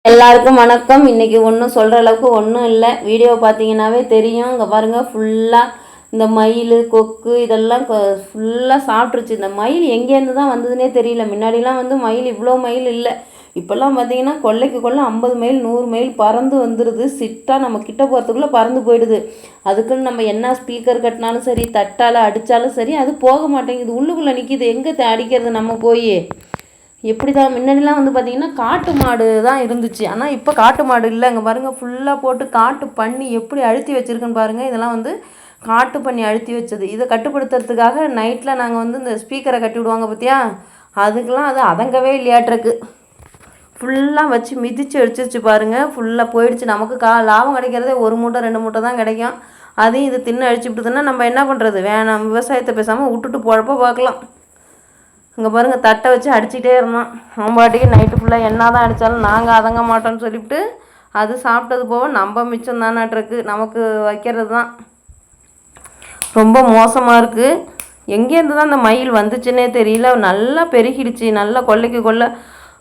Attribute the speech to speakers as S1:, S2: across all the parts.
S1: எல்லாருக்கும் வணக்கம். இன்றைக்கி ஒன்றும் சொல்கிற அளவுக்கு ஒன்றும் இல்லை. வீடியோ பார்த்தீங்கன்னாவே தெரியும். இங்கே பாருங்கள், ஃபுல்லாக இந்த மயில் கொக்கு இதெல்லாம் ஃபுல்லாக சாப்பிட்ருச்சு. இந்த மயில் எங்கேருந்து தான் வந்ததுன்னே தெரியல. முன்னாடிலாம் வந்து மயில் இவ்வளோ மயில் இல்லை. இப்போல்லாம் பார்த்தீங்கன்னா கொள்ளைக்கு கொள்ளை 50 மைல் 100 மைல் பறந்து வந்துடுது. சிட்டாக நம்ம கிட்ட போகிறதுக்குள்ளே பறந்து போயிடுது. அதுக்குன்னு நம்ம என்ன ஸ்பீக்கர் கட்டினாலும் சரி, தட்டால் அடித்தாலும் சரி, அது போக மாட்டேங்குது. உள்ளுக்குள்ளே நிற்கிது. எங்கே அடிக்கிறது நம்ம போய்? எப்படி தான் முன்னாடிலாம் வந்து பார்த்திங்கன்னா காட்டு மாடு தான் இருந்துச்சு. ஆனால் இப்போ காட்டு மாடு இல்லை. இங்கே பாருங்கள், ஃபுல்லாக போட்டு காட்டு பண்ணி எப்படி அழுத்தி வச்சுருக்குன்னு பாருங்கள். இதெல்லாம் வந்து காட்டு பண்ணி அழுத்தி வச்சது. இதை கட்டுப்படுத்துறதுக்காக நைட்டில் நாங்கள் வந்து இந்த ஸ்பீக்கரை கட்டி விடுவாங்க பார்த்தியா, அதுக்கெலாம் அது அதங்கவே இல்லையாட்டிருக்கு. ஃபுல்லாக வச்சு மிதித்து அடிச்சிருச்சு பாருங்கள். ஃபுல்லாக போயிடுச்சு. நமக்கு லாபம் கிடைக்கிறதே 1 மூட்டை 2 மூட்டை தான் கிடைக்கும். அதையும் இது தின்னு அழிச்சுவிட்டுதுன்னா நம்ம என்ன பண்ணுறது? வேணாம், விவசாயத்தை பேசாமல் விட்டுட்டு பொழப்ப பார்க்கலாம். இங்கே பாருங்கள், தட்டை வச்சு அடிச்சுட்டே இருந்தோம். அவன்பாட்டிக்கு நைட்டு ஃபுல்லாக என்ன தான் அடித்தாலும் நாங்கள் அதங்க மாட்டோம்னு சொல்லிவிட்டு அது சாப்பிட்டது போக நம்ம மிச்சம் தானாட்டிருக்கு. நமக்கு வைக்கிறது தான் ரொம்ப மோசமாக இருக்குது. எங்கேருந்து தான் அந்த மயில் வந்துச்சுன்னே தெரியல. நல்லா பெருகிடுச்சு. நல்லா கொள்ளைக்கு கொள்ளை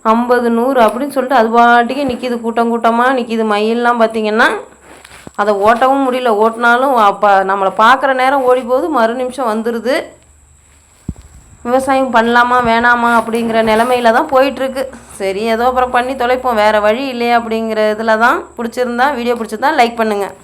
S1: 50 100 அப்படின்னு சொல்லிட்டு அது பாட்டிக்கு நிற்கிது. கூட்டம் கூட்டமாக நிற்கிது. மயிலெலாம் பார்த்திங்கன்னா அதை ஓட்டவும் முடியல. ஓட்டினாலும் அப்போ நம்மளை பார்க்குற நேரம் ஓடி போகுது, மறு நிமிஷம் வந்துடுது. விவசாயம் பண்ணலாமா வேணாமா அப்படிங்கிற நிலமையில தான் போயிட்டுருக்கு. சரி, ஏதோ அப்புறம் பண்ணி தொலைப்போம், வேறு வழி இல்லையா அப்படிங்கிற இதில் தான். பிடிச்சிருந்தா வீடியோ பிடிச்சிருந்தா லைக் பண்ணுங்கள்.